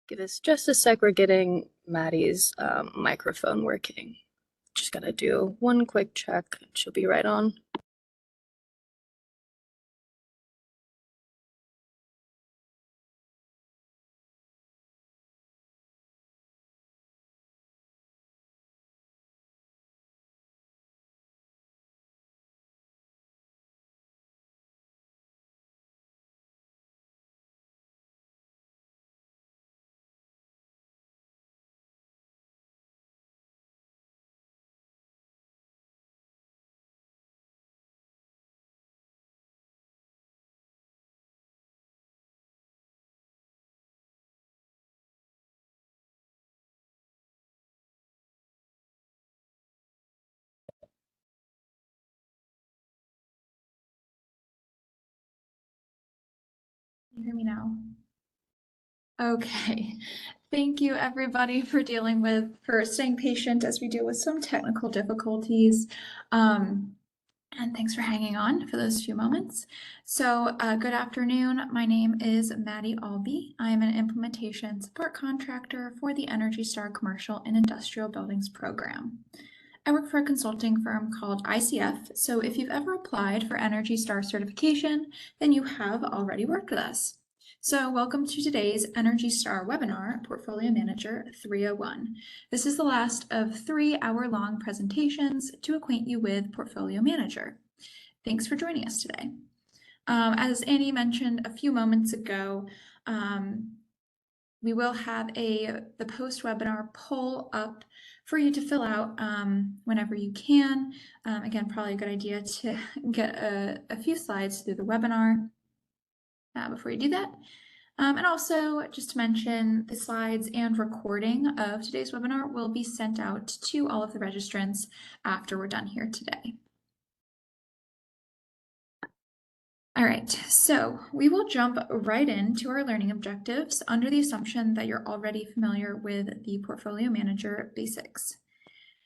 Give us just a sec. We're getting Maddie's microphone working. Just gotta do one quick check. She'll be right on. Can you hear me now? Okay. Thank you everybody for staying patient as we deal with some technical difficulties. And thanks for hanging on for those few moments. So good afternoon. My name is Maddie Albee. I am an implementation support contractor for the Energy Star Commercial and Industrial Buildings program. I work for a consulting firm called ICF. So if you've ever applied for Energy Star certification, then you have already worked with us. So welcome to today's Energy Star webinar, Portfolio Manager 301. This is the last of 3 hour-long presentations to acquaint you with Portfolio Manager. Thanks for joining us today. As Annie mentioned a few moments ago, we will have the post-webinar poll up for you to fill out whenever you can. Again, probably a good idea to get a few slides through the webinar before you do that. And also, just to mention, the slides and recording of today's webinar will be sent out to all of the registrants after we're done here today. All right, so we will jump right into our learning objectives under the assumption that you're already familiar with the Portfolio Manager basics.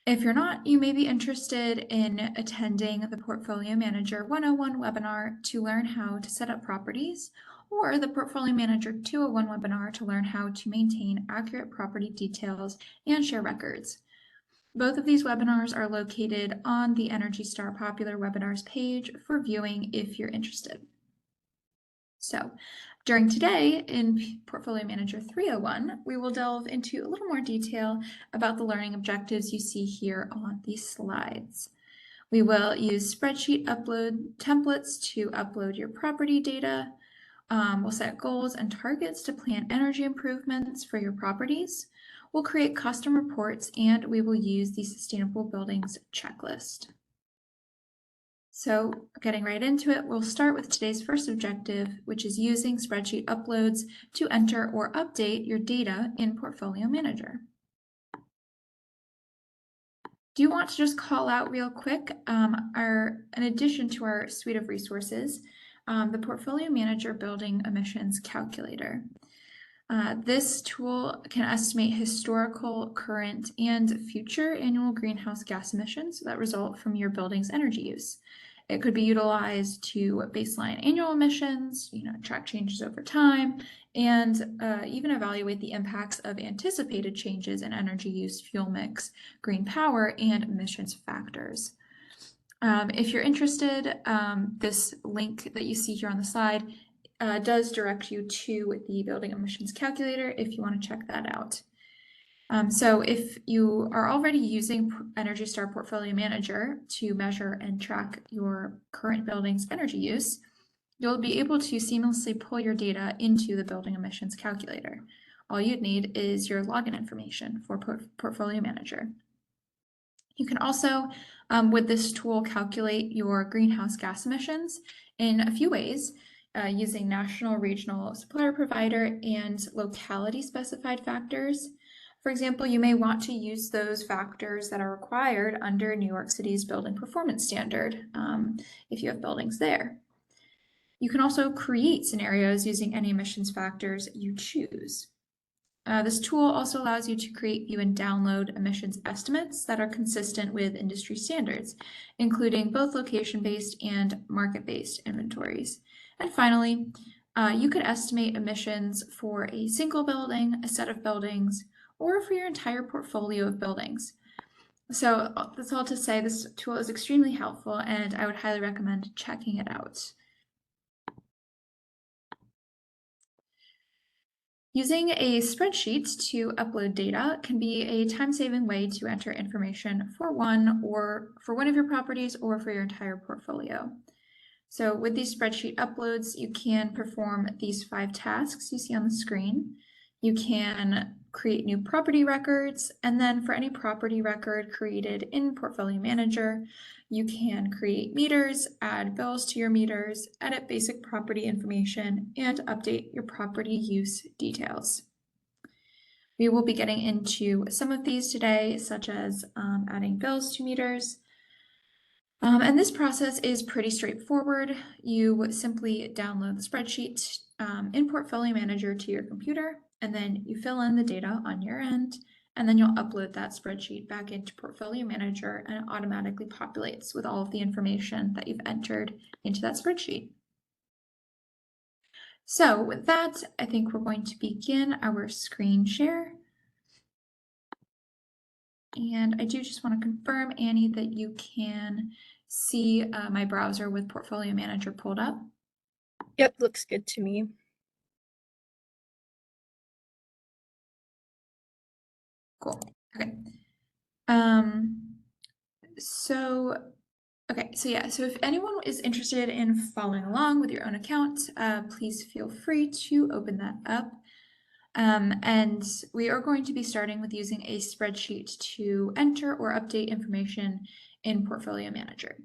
If you're not, you may be interested in attending the Portfolio Manager 101 webinar to learn how to set up properties, or the Portfolio Manager 201 webinar to learn how to maintain accurate property details and share records. Both of these webinars are located on the Energy Star Popular Webinars page for viewing if you're interested. So during today in Portfolio Manager 301, we will delve into a little more detail about the learning objectives you see here on these slides. We will use spreadsheet upload templates to upload your property data. We'll set goals and targets to plan energy improvements for your properties. We'll create custom reports, and we will use the Sustainable Buildings checklist. So getting right into it, we'll start with today's first objective, which is using Spreadsheet Uploads to enter or update your data in Portfolio Manager. Do you want to just call out real quick, in addition to our suite of resources, the Portfolio Manager Building Emissions Calculator. This tool can estimate historical, current, and future annual greenhouse gas emissions that result from your building's energy use. It could be utilized to baseline annual emissions, track changes over time, and even evaluate the impacts of anticipated changes in energy use, fuel mix, green power, and emissions factors. If you're interested, this link that you see here on the slide does direct you to the building emissions calculator if you want to check that out. So if you are already using Energy Star Portfolio Manager to measure and track your current building's energy use, you'll be able to seamlessly pull your data into the building emissions calculator. All you'd need is your login information for Portfolio Manager. You can also, with this tool, calculate your greenhouse gas emissions in a few ways, using national, regional, supplier provider, and locality specified factors. For example, you may want to use those factors that are required under New York City's Building Performance Standard if you have buildings there. You can also create scenarios using any emissions factors you choose. This tool also allows you to create, view, and download emissions estimates that are consistent with industry standards, including both location-based and market-based inventories. And finally, You could estimate emissions for a single building, a set of buildings, or for your entire portfolio of buildings. So that's all to say this tool is extremely helpful and I would highly recommend checking it out. Using a spreadsheet to upload data can be a time-saving way to enter information for one of your properties or for your entire portfolio. So with these spreadsheet uploads, you can perform these 5 tasks you see on the screen. You can create new property records, and then for any property record created in Portfolio Manager, you can create meters, add bills to your meters, edit basic property information, and update your property use details. We will be getting into some of these today, such as adding bills to meters. And this process is pretty straightforward. You simply download the spreadsheet in Portfolio Manager to your computer, and then you fill in the data on your end, and then you'll upload that spreadsheet back into Portfolio Manager, and it automatically populates with all of the information that you've entered into that spreadsheet. So with that, I think we're going to begin our screen share. And I do just want to confirm, Annie, that you can see my browser with Portfolio Manager pulled up. Yep, looks good to me. Cool. Okay. So if anyone is interested in following along with your own account, please feel free to open that up. And we are going to be starting with using a spreadsheet to enter or update information in Portfolio Manager.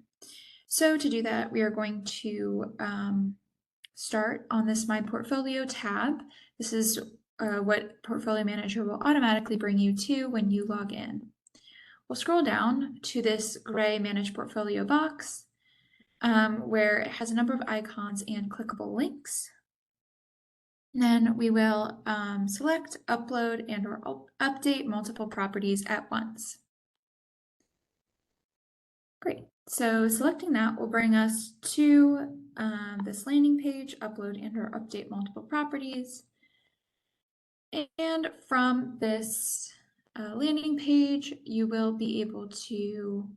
So to do that, we are going to start on this My Portfolio tab. This is what Portfolio Manager will automatically bring you to when you log in. We'll scroll down to this gray Manage Portfolio box where it has a number of icons and clickable links. Then we will select Upload and or update multiple properties at once. Great. So selecting that will bring us to this landing page, Upload and or update multiple properties. And from this landing page, you will be able to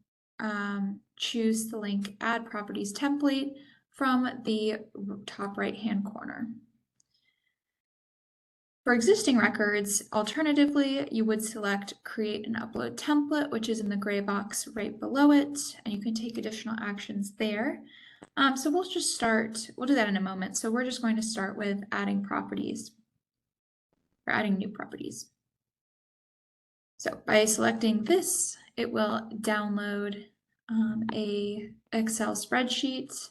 choose the link Add Properties Template from the top right-hand corner. For existing records, alternatively, you would select Create an Upload Template, which is in the gray box right below it, and you can take additional actions there. So we'll do that in a moment. So we're just going to start with adding properties, or adding new properties. So by selecting this, it will download a Excel spreadsheet.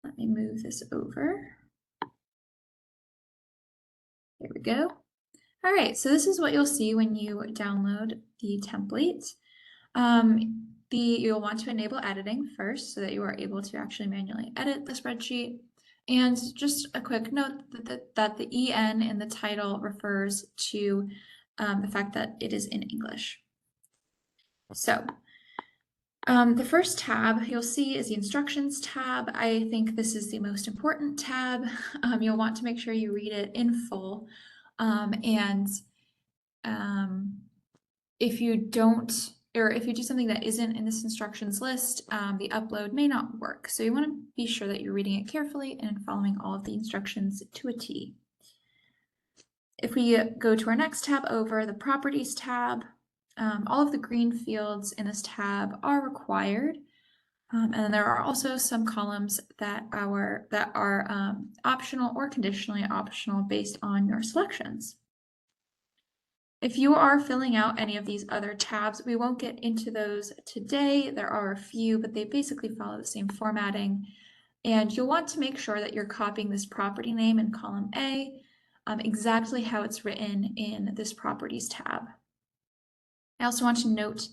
Let me move this over. There we go. All right, so this is what you'll see when you download the template. You'll want to enable editing first so that you are able to actually manually edit the spreadsheet. And just a quick note that the EN in the title refers to the fact that it is in English. So the first tab you'll see is the Instructions tab. I think this is the most important tab. You'll want to make sure you read it in full. If you don't, or if you do something that isn't in this instructions list, the upload may not work. So you want to be sure that you're reading it carefully and following all of the instructions to a T. If we go to our next tab over, the Properties tab, all of the green fields in this tab are required. And then there are also some columns that are optional or conditionally optional based on your selections. If you are filling out any of these other tabs, we won't get into those today. There are a few, but they basically follow the same formatting. And you'll want to make sure that you're copying this property name in column A exactly how it's written in this Properties tab. I also want to note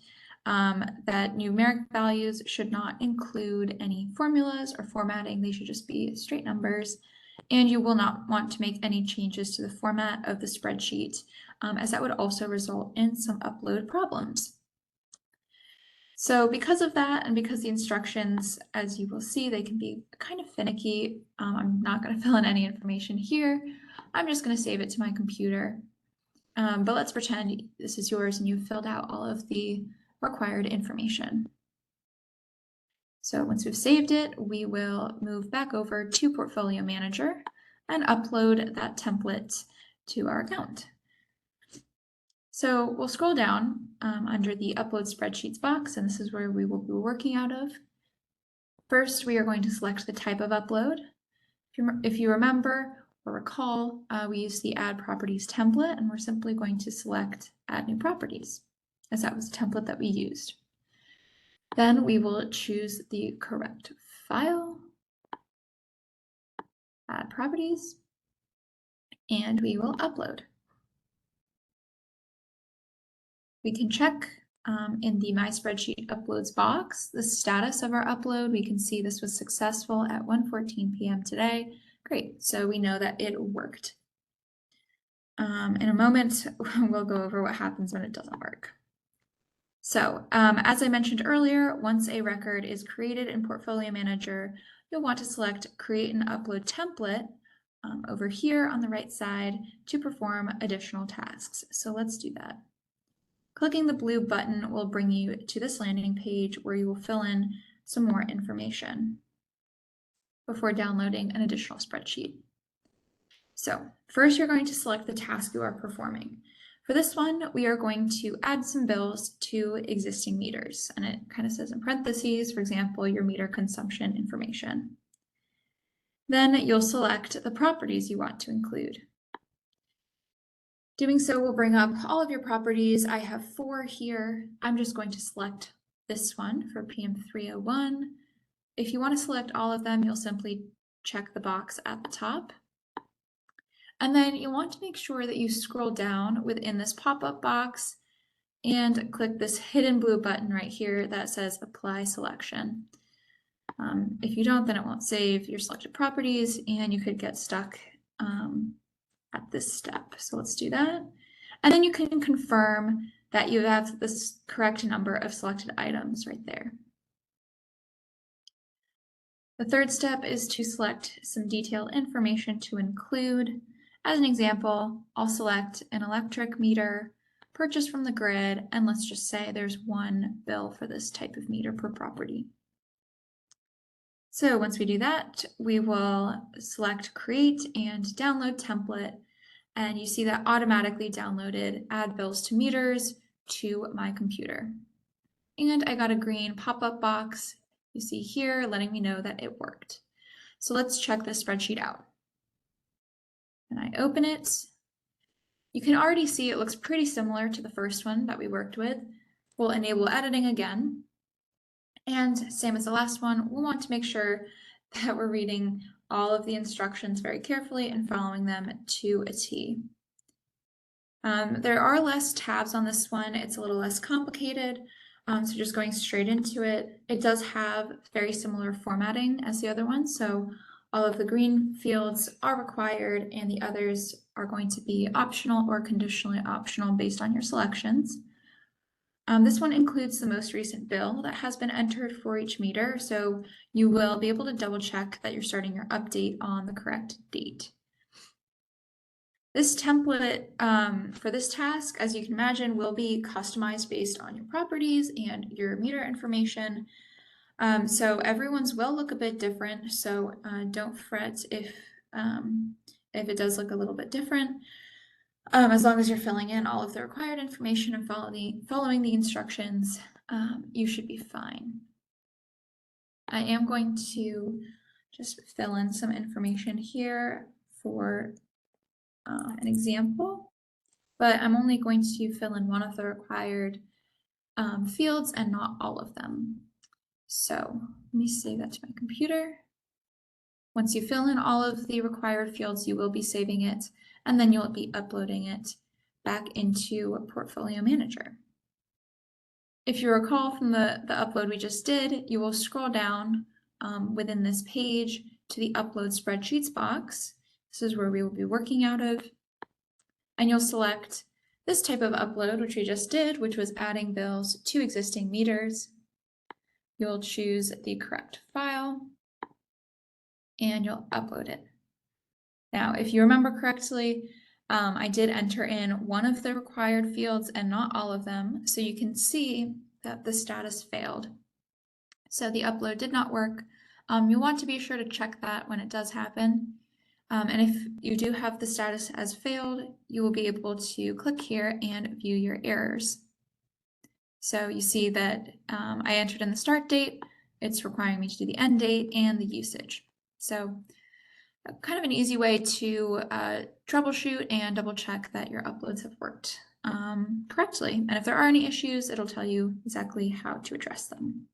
that numeric values should not include any formulas or formatting. They should just be straight numbers. And you will not want to make any changes to the format of the spreadsheet, as that would also result in some upload problems. So because of that, and because the instructions, as you will see, they can be kind of finicky, I'm not going to fill in any information here. I'm just going to save it to my computer. But let's pretend this is yours and you've filled out all of the required information. So once we've saved it, we will move back over to Portfolio Manager and upload that template to our account. So we'll scroll down under the Upload Spreadsheets box, and this is where we will be working out of. First, we are going to select the type of upload. If you remember or recall, we used the Add Properties template, and we're simply going to select Add New Properties, as that was the template that we used. Then we will choose the correct file, Add Properties, and we will upload. We can check in the My Spreadsheet Uploads box the status of our upload. We can see this was successful at 1:14 p.m. today. Great, so we know that it worked. In a moment, we'll go over what happens when it doesn't work. So as I mentioned earlier, once a record is created in Portfolio Manager, you'll want to select Create and Upload Template over here on the right side to perform additional tasks. So let's do that. Clicking the blue button will bring you to this landing page where you will fill in some more information before downloading an additional spreadsheet. So first, you're going to select the task you are performing. For this one, we are going to add some bills to existing meters, and it kind of says in parentheses, for example, your meter consumption information. Then you'll select the properties you want to include. Doing so will bring up all of your properties. I have 4 here. I'm just going to select this one for PM301. If you want to select all of them, you'll simply check the box at the top. And then you want to make sure that you scroll down within this pop-up box and click this hidden blue button right here that says Apply Selection. If you don't, then it won't save your selected properties and you could get stuck at this step. So let's do that. And then you can confirm that you have this correct number of selected items right there. The third step is to select some detailed information to include. As an example, I'll select an electric meter purchased from the grid, and let's just say there's 1 bill for this type of meter per property. So once we do that, we will select Create and Download Template, and you see that automatically downloaded Add Bills to Meters to my computer. And I got a green pop-up box, you see here, letting me know that it worked. So let's check this spreadsheet out. And I open it. You can already see it looks pretty similar to the first one that we worked with. We'll enable editing again. And same as the last one, we'll want to make sure that we're reading all of the instructions very carefully and following them to a T. There are less tabs on this one. It's a little less complicated. So just going straight into it, it does have very similar formatting as the other one. So all of the green fields are required and the others are going to be optional or conditionally optional based on your selections. This one includes the most recent bill that has been entered for each meter, so you will be able to double check that you're starting your update on the correct date. This template for this task, as you can imagine, will be customized based on your properties and your meter information. So everyone's will look a bit different, so don't fret if it does look a little bit different. As long as you're filling in all of the required information and following the instructions, you should be fine. I am going to just fill in some information here for an example, but I'm only going to fill in one of the required fields and not all of them. So let me save that to my computer. Once you fill in all of the required fields, you will be saving it, and then you'll be uploading it back into Portfolio Manager. If you recall from the upload we just did, you will scroll down within this page to the Upload Spreadsheets box. This is where we will be working out of. And you'll select this type of upload, which we just did, which was adding bills to existing meters. You'll choose the correct file and you'll upload it. Now, if you remember correctly, I did enter in one of the required fields and not all of them, so you can see that the status failed. So the upload did not work. You want to be sure to check that when it does happen. And if you do have the status as failed, you will be able to click here and view your errors. So you see that I entered in the start date, it's requiring me to do the end date and the usage. So kind of an easy way to troubleshoot and double check that your uploads have worked correctly. And if there are any issues, it'll tell you exactly how to address them.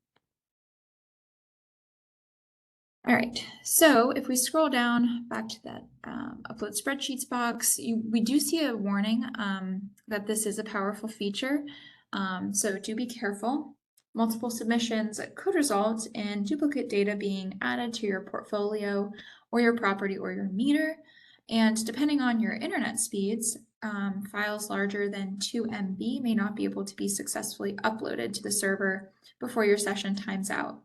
All right, so if we scroll down back to that upload spreadsheets box, we do see a warning that this is a powerful feature. So do be careful. Multiple submissions could result in duplicate data being added to your portfolio or your property or your meter. And depending on your internet speeds, files larger than 2 MB may not be able to be successfully uploaded to the server before your session times out.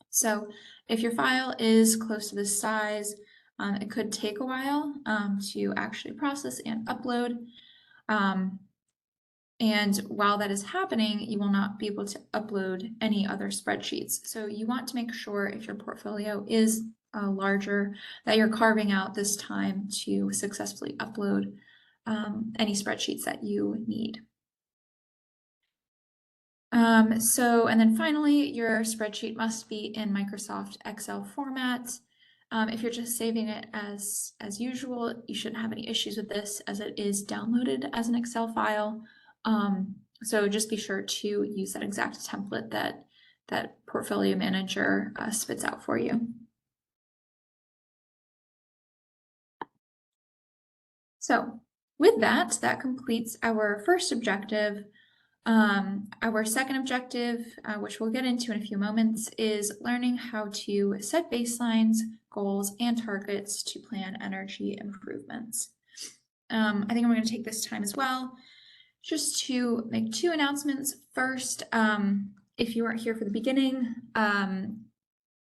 So if your file is close to this size, it could take a while to actually process and upload. And while that is happening, you will not be able to upload any other spreadsheets. So you want to make sure if your portfolio is larger, that you're carving out this time to successfully upload any spreadsheets that you need. And then finally, your spreadsheet must be in Microsoft Excel format. If you're just saving it as usual, you shouldn't have any issues with this as it is downloaded as an Excel file. So just be sure to use that exact template that Portfolio Manager spits out for you. So with that, that completes our first objective. Our second objective, which we'll get into in a few moments, is learning how to set baselines, goals, and targets to plan energy improvements. I think I'm going to take this time as well just to make 2 announcements. First, if you weren't here for the beginning,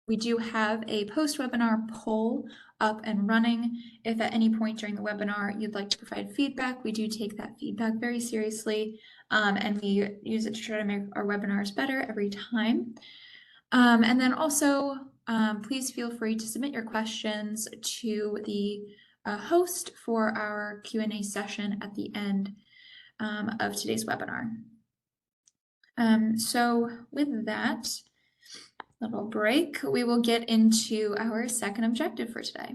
we do have a post-webinar poll up and running. If at any point during the webinar you'd like to provide feedback, we do take that feedback very seriously, and we use it to try to make our webinars better every time. And then also, please feel free to submit your questions to the host for our Q&A session at the end of today's webinar. So with that little break, we will get into our second objective for today.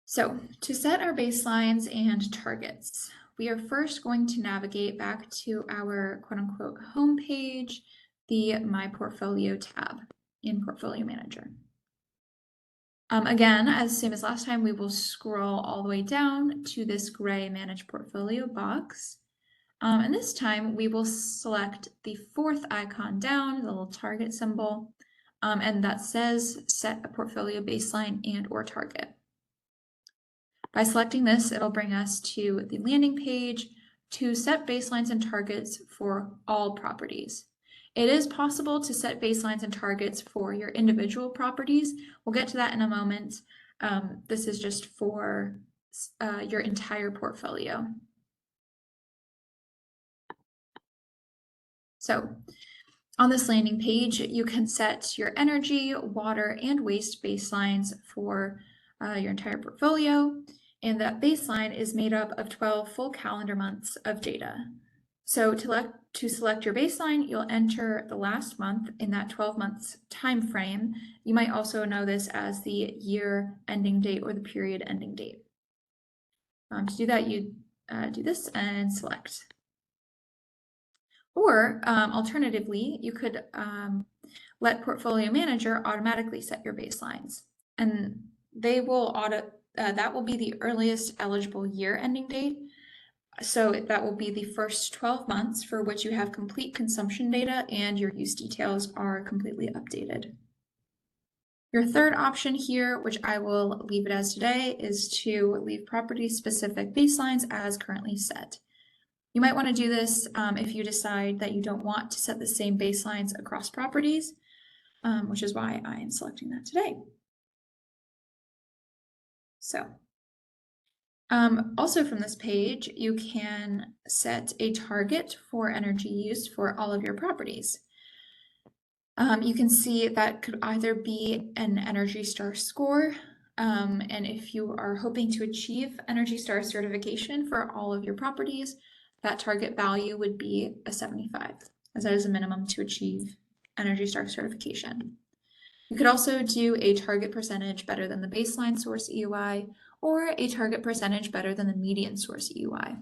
So to set our baselines and targets, we are first going to navigate back to our quote-unquote home page, the My Portfolio tab in Portfolio Manager. Again, as same as last time, we will scroll all the way down to this gray Manage Portfolio box. And this time we will select the 4th icon down, the little target symbol, and that says set a portfolio baseline and or target. By selecting this, it'll bring us to the landing page to set baselines and targets for all properties. It is possible to set baselines and targets for your individual properties. We'll get to that in a moment. This is just for your entire portfolio. So on this landing page, you can set your energy, water, and waste baselines for your entire portfolio. And that baseline is made up of 12 full calendar months of data. So to select your baseline, you'll enter the last month in that 12 months time frame. You might also know this as the year ending date or the period ending date. To do that, you do this and select. Or alternatively, you could let Portfolio Manager automatically set your baselines, and they will that will be the earliest eligible year ending date. So that will be the first 12 months for which you have complete consumption data and your use details are completely updated. Your third option here, which I will leave it as today, is to leave property-specific baselines as currently set. You might want to do this if you decide that you don't want to set the same baselines across properties, which is why I am selecting that today. So, also from this page, you can set a target for energy used for all of your properties. You can see that could either be an Energy Star score, and if you are hoping to achieve Energy Star certification for all of your properties, that target value would be a 75, as that is a minimum to achieve Energy Star certification. You could also do a target percentage better than the baseline source EUI, or a target percentage better than the median source EUI.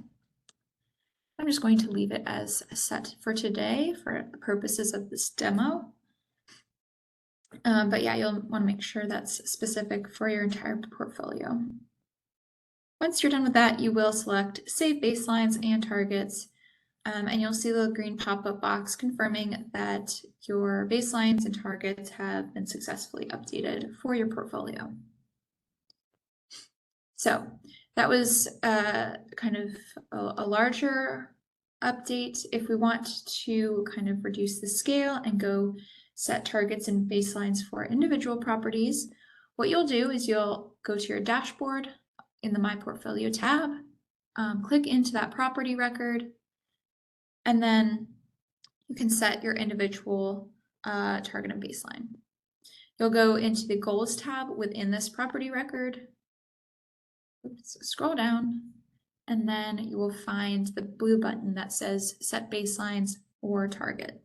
I'm just going to leave it as set for today for the purposes of this demo. But yeah, you'll want to make sure that's specific for your entire portfolio. Once you're done with that, you will select Save Baselines and Targets, and you'll see the green pop-up box confirming that your baselines and targets have been successfully updated for your portfolio. So that was kind of a larger update. If we want to kind of reduce the scale and go set targets and baselines for individual properties, what you'll do is you'll go to your dashboard in the My Portfolio tab, click into that property record, and then you can set your individual target and baseline. You'll go into the Goals tab within this property record. Oops, scroll down, and then you will find the blue button that says Set Baselines or Target.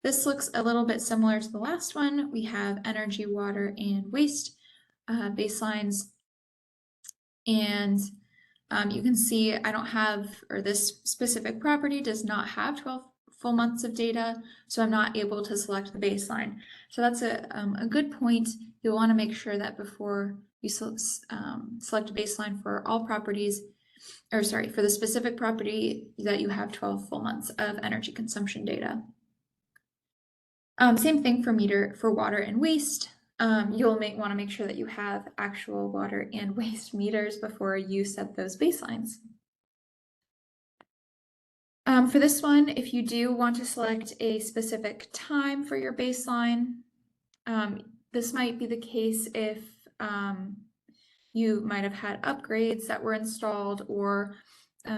This looks a little bit similar to the last one. We have energy, water, and waste baselines. And you can see I don't have, or this specific property does not have 12 full months of data, so I'm not able to select the baseline. So that's a good point. You'll want to make sure that before you select a baseline for all properties, or sorry, for the specific property, that you have 12 full months of energy consumption data. Same thing for water and waste. You'll want to make sure that you have actual water and waste meters before you set those baselines. For this one, if you do want to select a specific time for your baseline, this might be the case if you might have had upgrades that were installed, or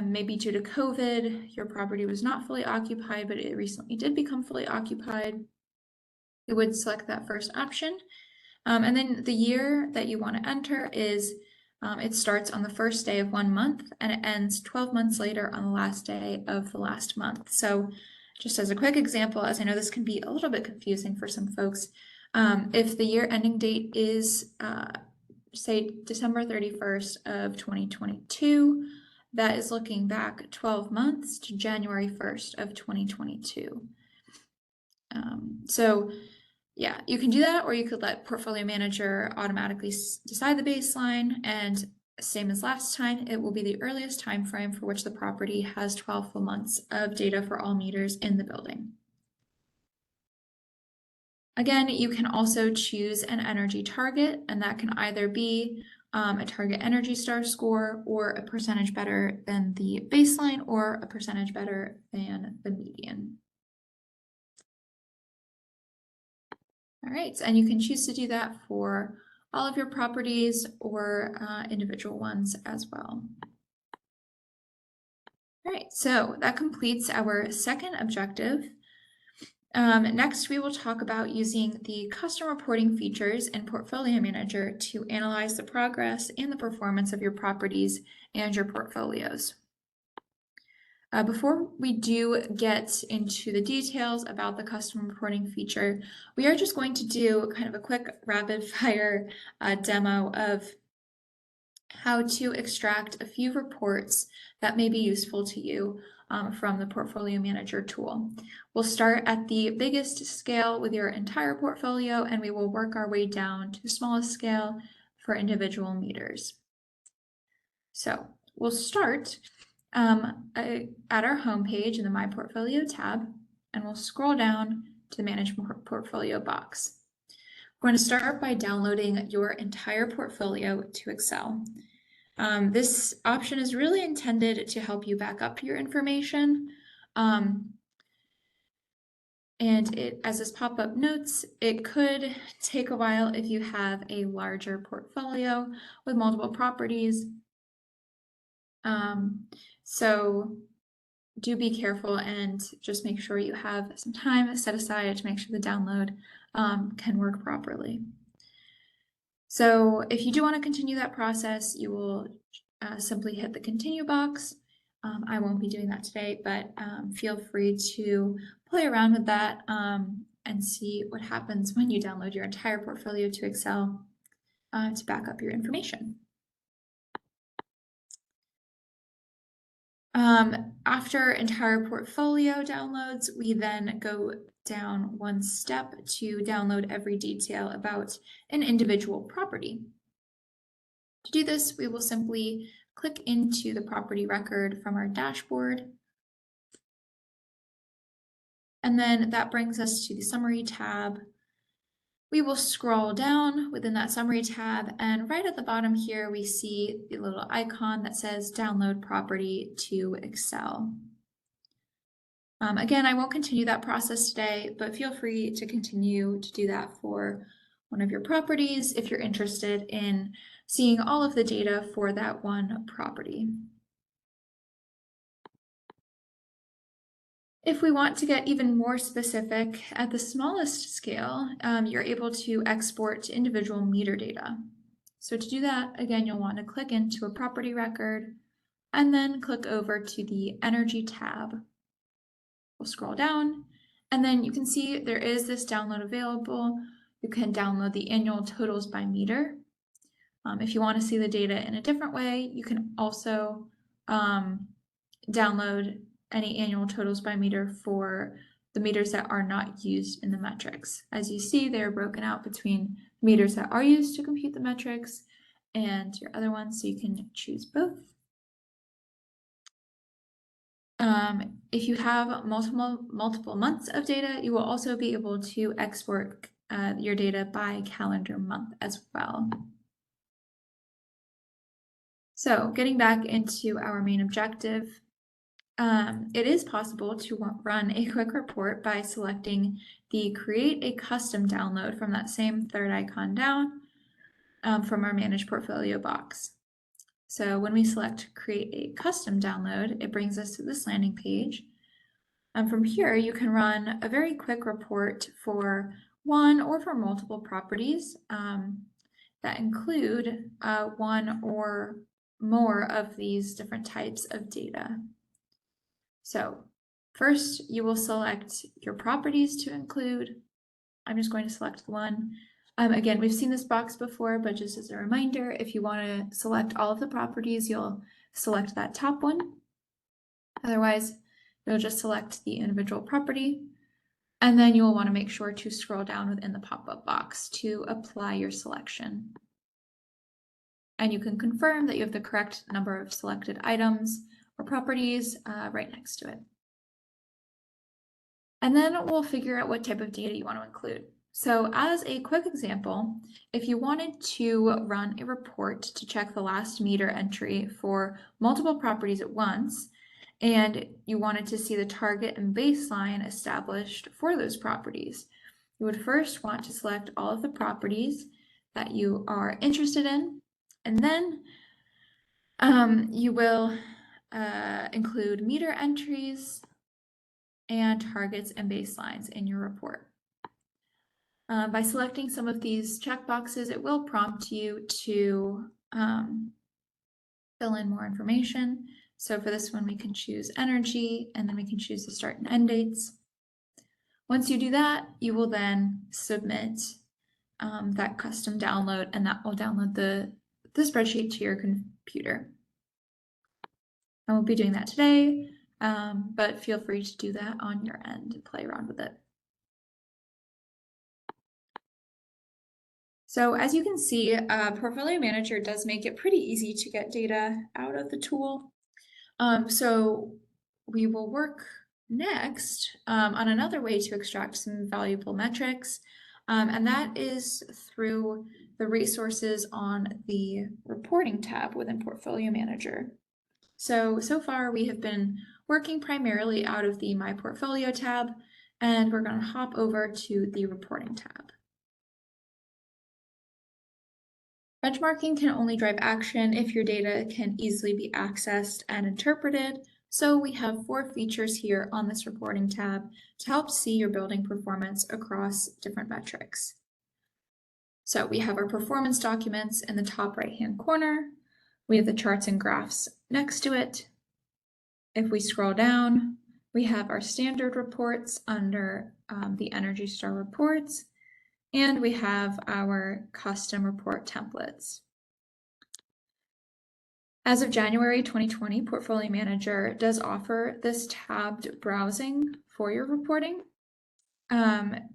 maybe due to COVID, your property was not fully occupied, but it recently did become fully occupied. You would select that first option. And then the year that you want to enter is, it starts on the first day of 1 month and it ends 12 months later on the last day of the last month. So just as a quick example, as I know this can be a little bit confusing for some folks, if the year ending date is, say, December 31st of 2022, that is looking back 12 months to January 1st of 2022. So yeah, you can do that, or you could let Portfolio Manager automatically decide the baseline, and same as last time, it will be the earliest time frame for which the property has 12 full months of data for all meters in the building. Again, you can also choose an energy target, and that can either be a target Energy Star score, or a percentage better than the baseline, or a percentage better than the median. All right, and you can choose to do that for all of your properties or individual ones as well. All right, so that completes our second objective. Next, we will talk about using the custom reporting features in Portfolio Manager to analyze the progress and the performance of your properties and your portfolios. Before we do get into the details about the custom reporting feature, we are just going to do kind of a quick rapid fire demo of how to extract a few reports that may be useful to you from the Portfolio Manager tool. We'll start at the biggest scale with your entire portfolio, and we will work our way down to the smallest scale for individual meters. So we'll start at our home page in the My Portfolio tab, and we'll scroll down to the Manage Portfolio box. We're going to start by downloading your entire portfolio to Excel. This option is really intended to help you back up your information. And as this pop-up notes, it could take a while if you have a larger portfolio with multiple properties. So do be careful and just make sure you have some time set aside to make sure the download can work properly. So if you do want to continue that process, you will simply hit the continue box. I won't be doing that today, but feel free to play around with that and see what happens when you download your entire portfolio to Excel to back up your information. After entire portfolio downloads, we then go down one step to download every detail about an individual property. To do this, we will simply click into the property record from our dashboard. And then that brings us to the summary tab. We will scroll down within that summary tab, and right at the bottom here, we see the little icon that says download property to Excel. Again, I won't continue that process today, but feel free to continue to do that for one of your properties if you're interested in seeing all of the data for that one property. If we want to get even more specific, at the smallest scale, you're able to export individual meter data. So to do that, again, you'll want to click into a property record and then click over to the Energy tab. We'll scroll down, and then you can see there is this download available. You can download the annual totals by meter. If you want to see the data in a different way, you can also download any annual totals by meter for the meters that are not used in the metrics. As you see, they're broken out between meters that are used to compute the metrics and your other ones, so you can choose both. If you have multiple months of data, you will also be able to export your data by calendar month as well. So getting back into our main objective, it is possible to run a quick report by selecting the Create a Custom Download from that same third icon down from our Manage Portfolio box. So when we select Create a Custom Download, it brings us to this landing page. And from here, you can run a very quick report for one or for multiple properties that include one or more of these different types of data. So first, you will select your properties to include. I'm just going to select the one. Again, we've seen this box before, but just as a reminder, if you want to select all of the properties, you'll select that top one. Otherwise, you'll just select the individual property, and then you'll want to make sure to scroll down within the pop-up box to apply your selection. And you can confirm that you have the correct number of selected items or properties right next to it. And then we'll figure out what type of data you want to include. So as a quick example, if you wanted to run a report to check the last meter entry for multiple properties at once, and you wanted to see the target and baseline established for those properties, you would first want to select all of the properties that you are interested in, and then you will include meter entries and targets and baselines in your report. By selecting some of these checkboxes, it will prompt you to fill in more information. So for this one, we can choose energy, and then we can choose the start and end dates. Once you do that, you will then submit that custom download, and that will download the spreadsheet to your computer. I won't be doing that today, but feel free to do that on your end and play around with it. So as you can see, Portfolio Manager does make it pretty easy to get data out of the tool. So we will work next on another way to extract some valuable metrics, and that is through the resources on the reporting tab within Portfolio Manager. So far we have been working primarily out of the My Portfolio tab, and we're going to hop over to the Reporting tab. Benchmarking can only drive action if your data can easily be accessed and interpreted. So we have 4 features here on this Reporting tab to help see your building performance across different metrics. So we have our performance documents in the top right-hand corner. We have the charts and graphs next to it. If we scroll down, we have our standard reports under the Energy Star reports, and we have our custom report templates. As of January 2020, Portfolio Manager does offer this tabbed browsing for your reporting,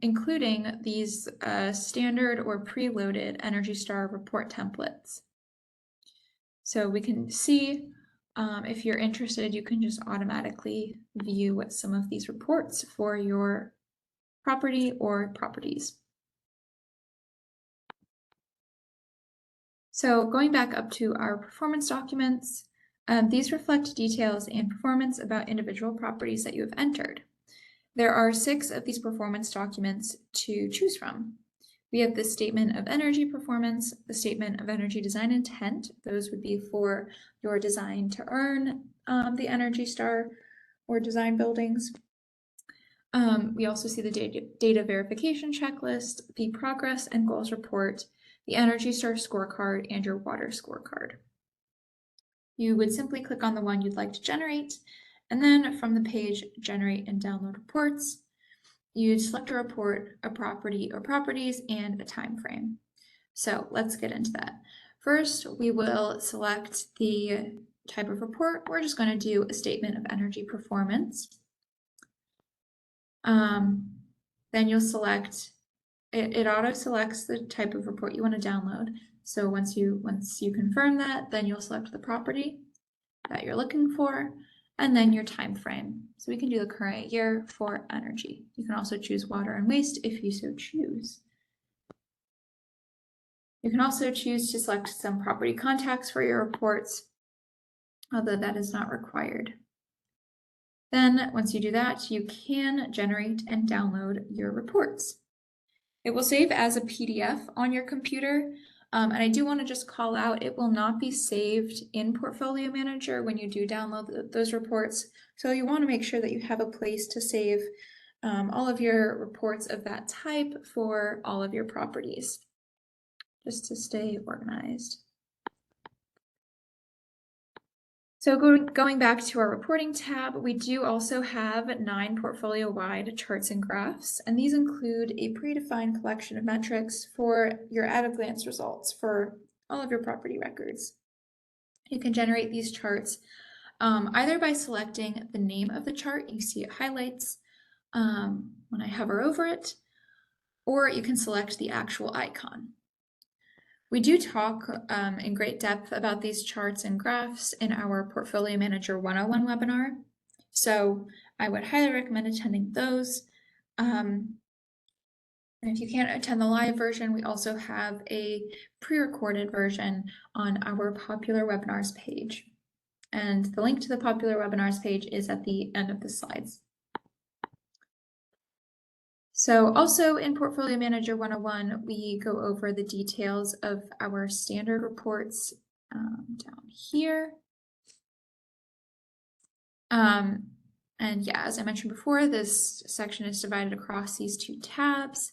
including these standard or preloaded Energy Star report templates. So we can see, if you're interested, you can just automatically view some of these reports for your property or properties. So going back up to our performance documents, these reflect details and performance about individual properties that you have entered. There are 6 of these performance documents to choose from. We have the statement of energy performance, the statement of energy design intent. Those would be for your design to earn the Energy Star or design buildings. We also see the data verification checklist, the progress and goals report, the Energy Star scorecard, and your water scorecard. You would simply click on the one you'd like to generate, and then from the page Generate and Download Reports, you'd select a report, a property or properties, and a time frame. So let's get into that. First, we will select the type of report. We're just going to do a statement of energy performance. Then you'll select, it auto selects the type of report you want to download. So once you confirm that, then you'll select the property that you're looking for, and then your time frame. So we can do the current year for energy. You can also choose water and waste if you so choose. You can also choose to select some property contacts for your reports, although that is not required. Then once you do that, you can generate and download your reports. It will save as a PDF on your computer. And I do want to just call out, it will not be saved in Portfolio Manager when you do download those reports. So you want to make sure that you have a place to save all of your reports of that type for all of your properties, just to stay organized. So going back to our reporting tab, we do also have 9 portfolio-wide charts and graphs, and these include a predefined collection of metrics for your at-a-glance results for all of your property records. You can generate these charts either by selecting the name of the chart, you see it highlights when I hover over it, or you can select the actual icon. We do talk in great depth about these charts and graphs in our Portfolio Manager 101 webinar, so I would highly recommend attending those. And if you can't attend the live version, we also have a pre-recorded version on our popular webinars page. And the link to the popular webinars page is at the end of the slides. So also in Portfolio Manager 101, we go over the details of our standard reports down here. And yeah, as I mentioned before, this section is divided across these 2 tabs.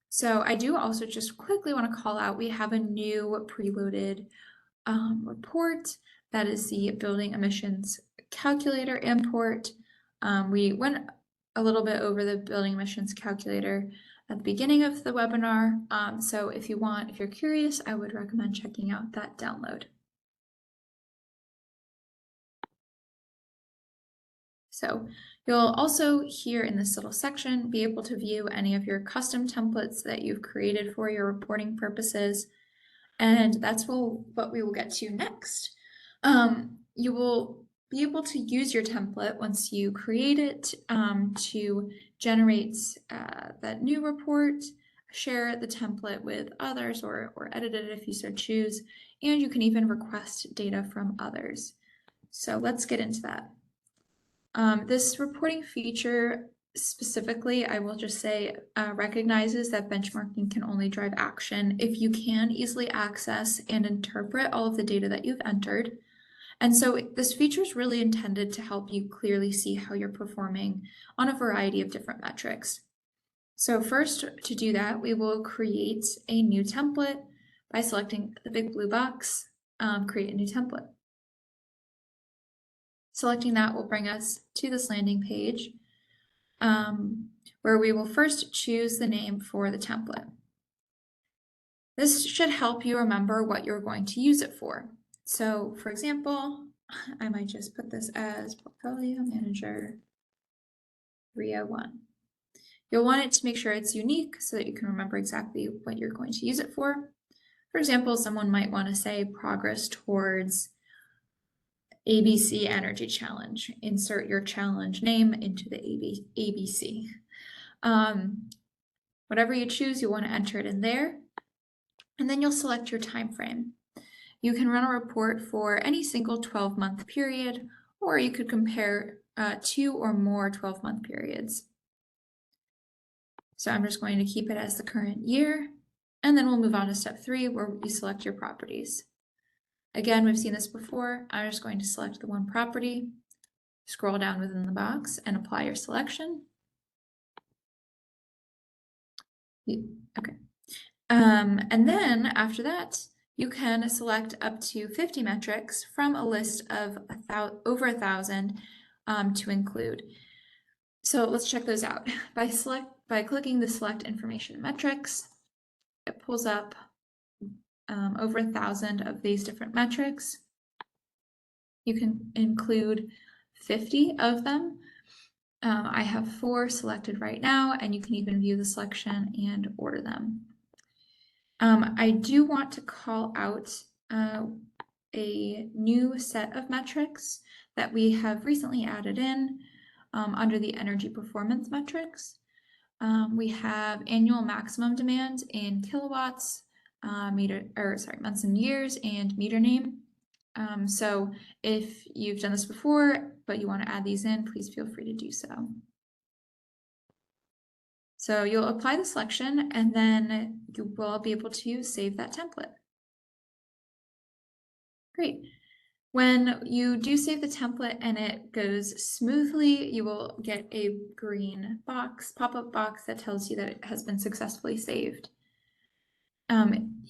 So I do also just quickly want to call out, we have a new preloaded report that is the building emissions calculator import. We went a little bit over the building emissions calculator at the beginning of the webinar. So if you're curious, I would recommend checking out that download. So you'll also here in this little section be able to view any of your custom templates that you've created for your reporting purposes. And that's what we will get to next. You will be able to use your template once you create it to generate that new report share the template with others or edit it if you so choose, and you can even request data from others. So let's get into that. This reporting feature specifically, I will just say, recognizes that benchmarking can only drive action if you can easily access and interpret all of the data that you've entered. And so this feature is really intended to help you clearly see how you're performing on a variety of different metrics. So first, to do that, we will create a new template by selecting the big blue box, create a new template. Selecting that will bring us to this landing page where we will first choose the name for the template. This should help you remember what you're going to use it for. So for example, I might just put this as Portfolio Manager 301. You'll want it to make sure it's unique so that you can remember exactly what you're going to use it for. For example, someone might want to say progress towards ABC Energy Challenge. Insert your challenge name into the ABC. Whatever you choose, you want to enter it in there, and then you'll select your time frame. You can run a report for any single 12-month period, or you could compare 2 or more 12-month periods. So I'm just going to keep it as the current year, and then we'll move on to step 3 where you select your properties. Again, we've seen this before. I'm just going to select the one property, scroll down within the box, and apply your selection. Okay. And then after that, you can select up to 50 metrics from a list of over 1,000 to include. So let's check those out. By clicking the Select Information Metrics, it pulls up over 1,000 of these different metrics. You can include 50 of them. I have 4 selected right now, and you can even view the selection and order them. I do want to call out a new set of metrics that we have recently added in under the energy performance metrics. We have annual maximum demand in kilowatts, months and years, and meter name. So if you've done this before, but you want to add these in, please feel free to do so. So you'll apply the selection, and then you will be able to save that template. Great. When you do save the template and it goes smoothly, you will get a green pop-up box that tells you that it has been successfully saved.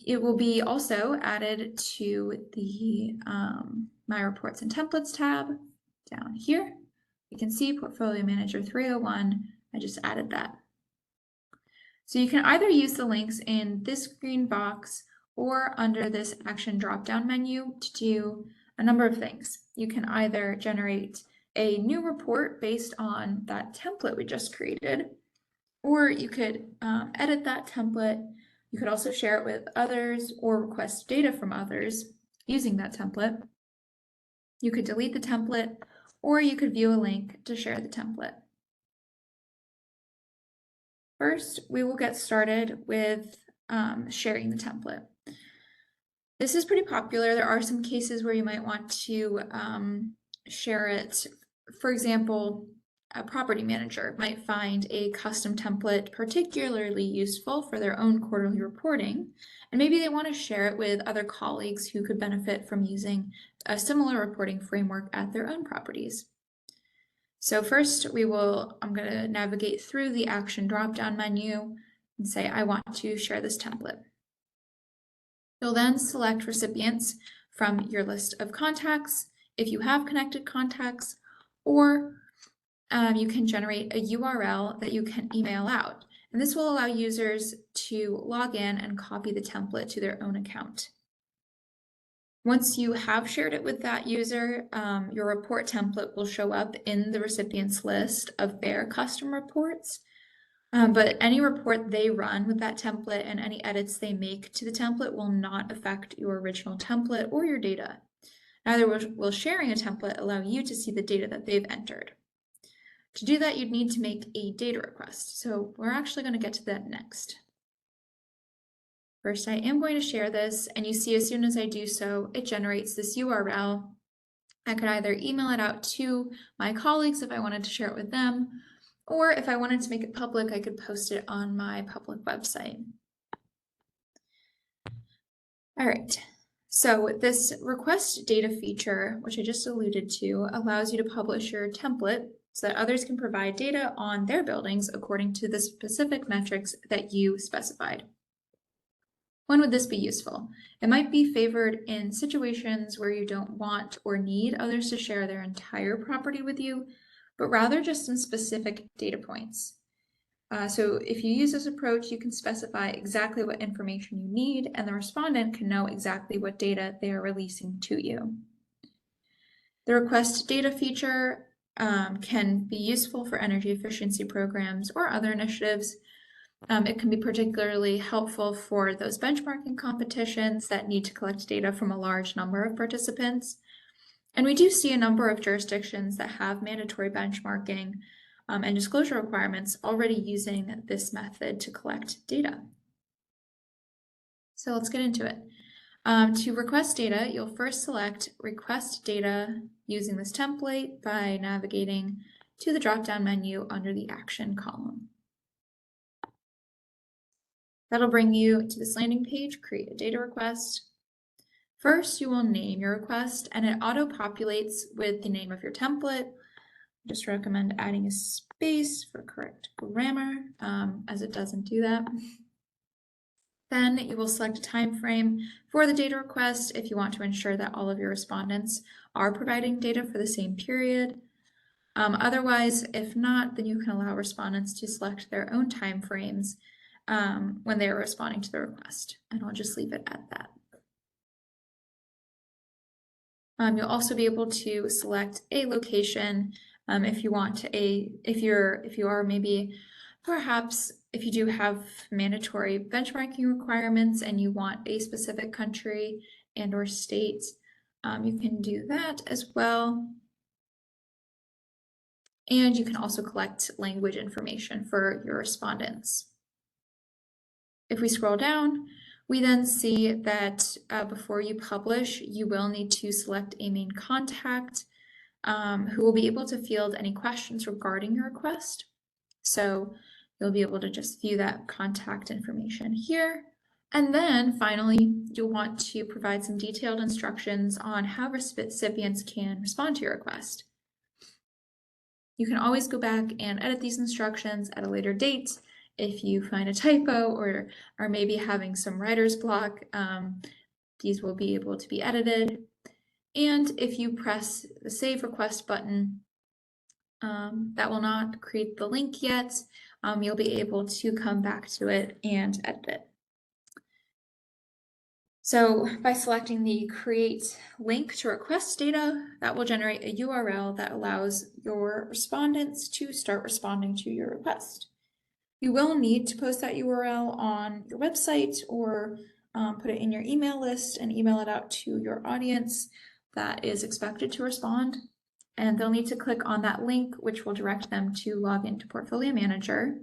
It will be also added to the My Reports and Templates tab down here. You can see Portfolio Manager 301. I just added that. So you can either use the links in this green box or under this action drop-down menu to do a number of things. You can either generate a new report based on that template we just created, or you could edit that template. You could also share it with others or request data from others using that template. You could delete the template, or you could view a link to share the template. First, we will get started with sharing the template. This is pretty popular. There are some cases where you might want to share it. For example, a property manager might find a custom template particularly useful for their own quarterly reporting, and maybe they want to share it with other colleagues who could benefit from using a similar reporting framework at their own properties. So first, I'm going to navigate through the action drop-down menu and say, I want to share this template. You'll then select recipients from your list of contacts, if you have connected contacts, or you can generate a URL that you can email out. And this will allow users to log in and copy the template to their own account. Once you have shared it with that user, your report template will show up in the recipient's list of their custom reports. But any report they run with that template and any edits they make to the template will not affect your original template or your data. Neither will sharing a template allow you to see the data that they've entered. To do that, you'd need to make a data request. So we're actually going to get to that next. First, I am going to share this, and you see as soon as I do so, it generates this URL. I could either email it out to my colleagues if I wanted to share it with them, or if I wanted to make it public, I could post it on my public website. All right, so this request data feature, which I just alluded to, allows you to publish your template so that others can provide data on their buildings according to the specific metrics that you specified. When would this be useful? It might be favored in situations where you don't want or need others to share their entire property with you, but rather just some specific data points. So if you use this approach, you can specify exactly what information you need, and the respondent can know exactly what data they are releasing to you. The request data feature can be useful for energy efficiency programs or other initiatives. It can be particularly helpful for those benchmarking competitions that need to collect data from a large number of participants. And we do see a number of jurisdictions that have mandatory benchmarking and disclosure requirements already using this method to collect data. So let's get into it. To request data, you'll first select Request Data using this template by navigating to the drop-down menu under the Action column. That'll bring you to this landing page, Create a Data Request. First, you will name your request, and it auto-populates with the name of your template. I just recommend adding a space for correct grammar, as it doesn't do that. Then you will select a time frame for the data request if you want to ensure that all of your respondents are providing data for the same period. Otherwise, if not, then you can allow respondents to select their own time frames when they are responding to the request, and I'll just leave it at that. You'll also be able to select a location if you want to if you are maybe perhaps if you do have mandatory benchmarking requirements and you want a specific country and or state, you can do that as well. And you can also collect language information for your respondents. If we scroll down, we then see that before you publish, you will need to select a main contact who will be able to field any questions regarding your request. So you'll be able to just view that contact information here. And then finally, you'll want to provide some detailed instructions on how recipients can respond to your request. You can always go back and edit these instructions at a later date if you find a typo or are maybe having some writer's block. These will be able to be edited. And if you press the Save Request button, that will not create the link yet. You'll be able to come back to it and edit it. So by selecting the Create Link to Request Data, that will generate a URL that allows your respondents to start responding to your request. You will need to post that URL on your website or put it in your email list and email it out to your audience that is expected to respond. And they'll need to click on that link, which will direct them to log into Portfolio Manager.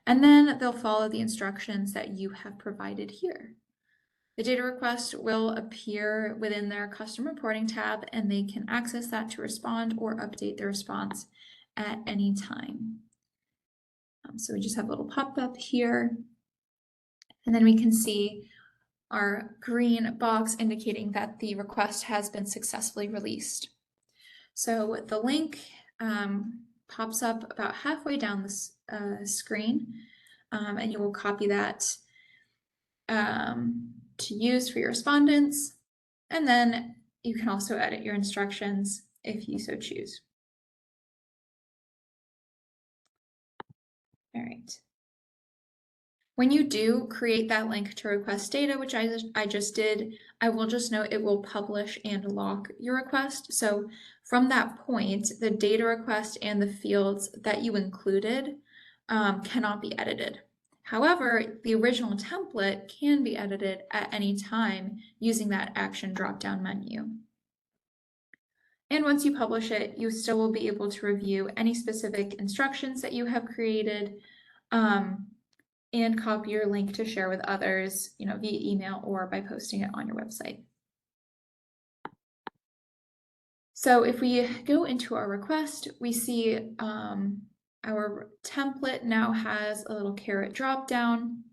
And then they'll follow the instructions that you have provided here. The data request will appear within their custom reporting tab, and they can access that to respond or update their response at any time. So we just have a little pop-up here, and then we can see our green box indicating that the request has been successfully released. So the link pops up about halfway down this screen, and you will copy that to use for your respondents, and then you can also edit your instructions if you so choose. All right. When you do create that link to request data, which I just did, I will just note it will publish and lock your request. So from that point, the data request and the fields that you included cannot be edited. However, the original template can be edited at any time using that action drop-down menu. And once you publish it, you still will be able to review any specific instructions that you have created. and copy your link to share with others, via email or by posting it on your website. So if we go into our request, we see our template now has a little caret drop down,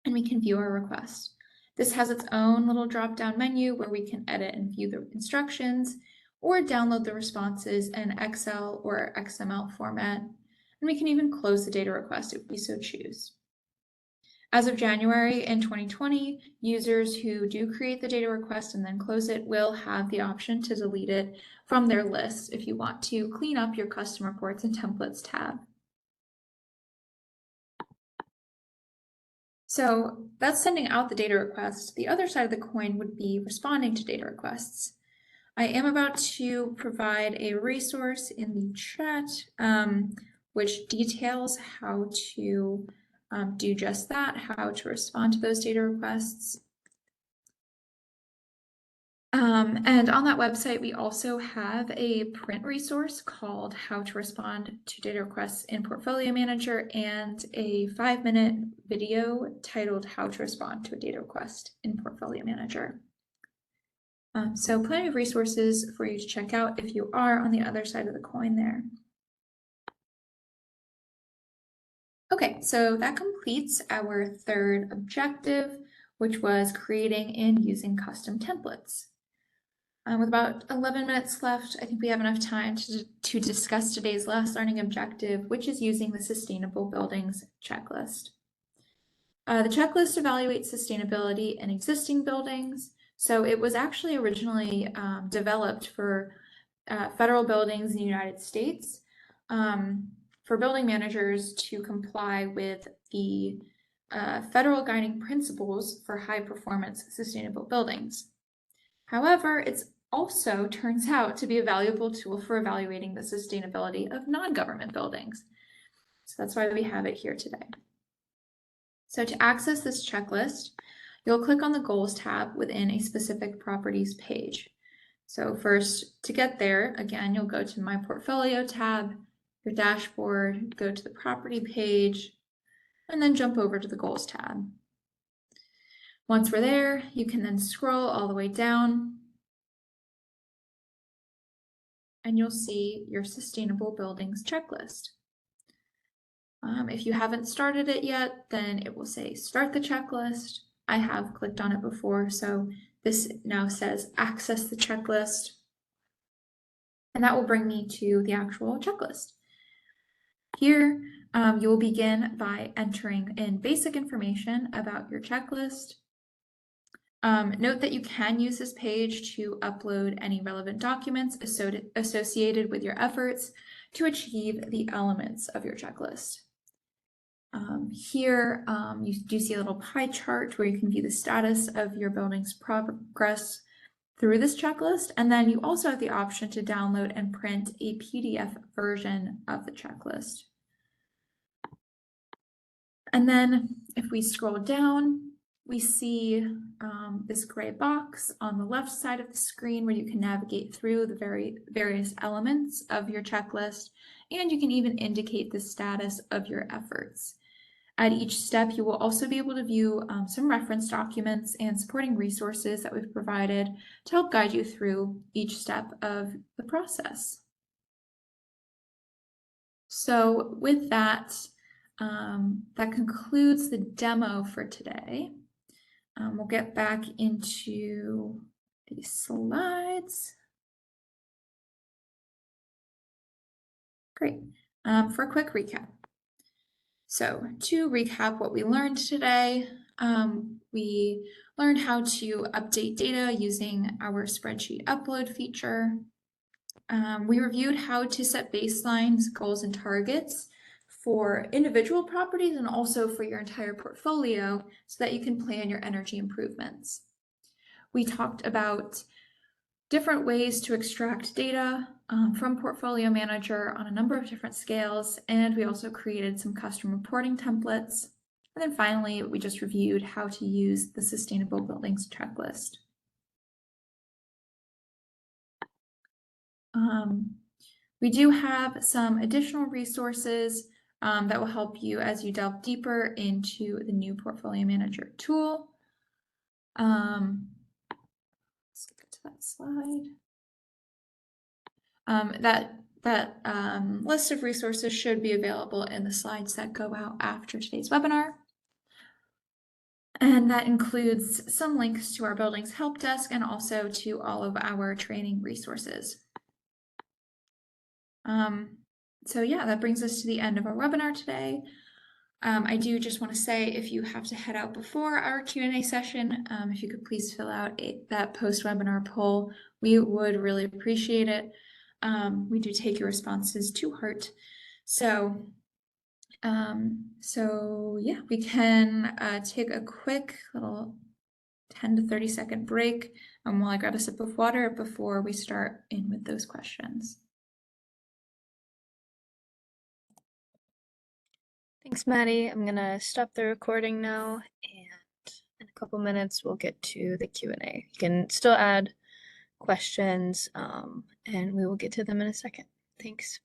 and we can view our request. This has its own little drop down menu where we can edit and view the instructions or download the responses in Excel or XML format. And we can even close the data request if we so choose. As of January in 2020, users who do create the data request and then close it will have the option to delete it from their list if you want to clean up your custom reports and templates tab. So that's sending out the data request. The other side of the coin would be responding to data requests. I am about to provide a resource in the chat which details how to do just that, how to respond to those data requests. And on that website, we also have a print resource called How to Respond to Data Requests in Portfolio Manager and a 5-minute video titled How to Respond to a Data Request in Portfolio Manager. So plenty of resources for you to check out if you are on the other side of the coin there. Okay, so that completes our third objective, which was creating and using custom templates. With about 11 minutes left, I think we have enough time to discuss today's last learning objective, which is using the Sustainable Buildings checklist. The checklist evaluates sustainability in existing buildings. So it was actually originally developed for federal buildings in the United States for building managers to comply with the federal guiding principles for high performance sustainable buildings. However, it also turns out to be a valuable tool for evaluating the sustainability of non-government buildings. So that's why we have it here today. So to access this checklist, you'll click on the Goals tab within a specific properties page. So first, to get there, again, you'll go to My Portfolio tab, your dashboard, go to the Property page, and then jump over to the Goals tab. Once we're there, you can then scroll all the way down, and you'll see your Sustainable Buildings checklist. If you haven't started it yet, then it will say Start the Checklist. I have clicked on it before, so this now says Access the Checklist. And that will bring me to the actual checklist. Here, you will begin by entering in basic information about your checklist. Note that you can use this page to upload any relevant documents associated with your efforts to achieve the elements of your checklist. Here, you do see a little pie chart where you can view the status of your building's progress through this checklist, and then you also have the option to download and print a PDF version of the checklist. And then if we scroll down, we see this gray box on the left side of the screen where you can navigate through the various elements of your checklist, and you can even indicate the status of your efforts. At each step, you will also be able to view some reference documents and supporting resources that we've provided to help guide you through each step of the process. So with that, that concludes the demo for today. We'll get back into the slides. Great. For a quick recap. So to recap what we learned today, we learned how to update data using our Spreadsheet Upload feature. We reviewed how to set baselines, goals, and targets for individual properties and also for your entire portfolio so that you can plan your energy improvements. We talked about different ways to extract data from Portfolio Manager on a number of different scales, and we also created some custom reporting templates. And then finally, we just reviewed how to use the Sustainable Buildings checklist. We do have some additional resources that will help you as you delve deeper into the new Portfolio Manager tool. Let's get to that slide. That list of resources should be available in the slides that go out after today's webinar. And that includes some links to our building's help desk and also to all of our training resources. So yeah, that brings us to the end of our webinar today. I do just want to say, if you have to head out before our Q&A session, if you could please fill out that post-webinar poll, we would really appreciate it. We do take your responses to heart. So yeah, we can take a quick little 10 to 30 second break while I grab a sip of water before we start in with those questions. Thanks, Maddie. I'm gonna stop the recording now, and in a couple minutes we'll get to the Q&A. You can still add questions, and we will get to them in a second. Thanks.